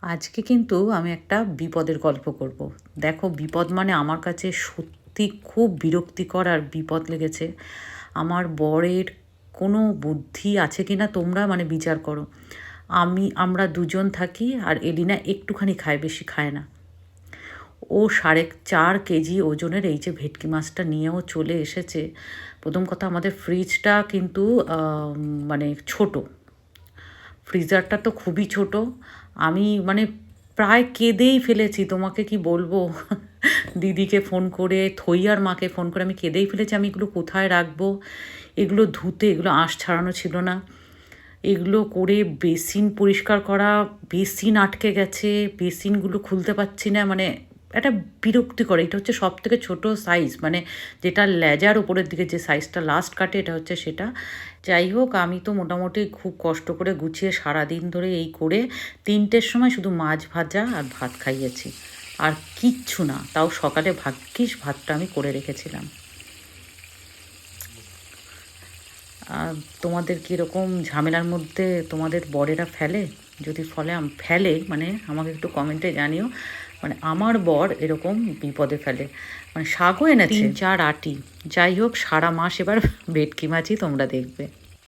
আজকে কিন্তু আমি একটা বিপদের গল্প করব। দেখো, বিপদ মানে আমার কাছে সত্যি খুব বিরক্তিকর আর বিপদ লেগেছে। আমার বরের কোনো বুদ্ধি আছে কি না তোমরা বিচার করো। আমরা দুজন থাকি আর এলিনা একটুখানি খায়, বেশি খায় না। ও 4.5 কেজি ওজনের এই যে ভেটকি মাছটা নিয়েও চলে এসেছে। প্রথম কথা, আমাদের ফ্রিজটা কিন্তু ছোট, ফ্রিজারটা তো খুবই ছোট। আমি প্রায় কেঁদেই ফেলেছি, তোমাকে কি বলবো। দিদিকে ফোন করে, থইয়ার মাকে ফোন করে আমি কেঁদেই ফেলেছি। আমি এগুলো কোথায় রাখবো, এগুলো ধুতে, এগুলো আঁশ ছাড়ানো ছিল না, এগুলো করে বেসিন পরিষ্কার করা, বেসিন আটকে গেছে, বেসিনগুলো খুলতে পারছি না। একটা বিরক্তিকর। এটা হচ্ছে সব থেকে ছোটো সাইজ, যেটা লেজার ওপরের দিকে যে সাইজটা লাস্ট কাটে, এটা হচ্ছে সেটা। যাই হোক, আমি তো মোটামুটি খুব কষ্ট করে গুছিয়ে সারাদিন ধরে এই করে 3টের সময় শুধু মাছ ভাজা আর ভাত খাইয়েছি, আর কিচ্ছু না। তাও সকালে ভাগ্যিস ভাতটা আমি করে রেখেছিলাম। আর তোমাদের কীরকম ঝামেলার মধ্যে তোমাদের বরেরা ফেলে? যদি ফেলে আমাকে একটু কমেন্টে জানিও। আমার বর এরকম বিপদে ফেলে। শাকও এনেছে 3-4 আটি। যাই হোক, সারা মাস এবার ভেটকি মাছই তোমরা দেখবে।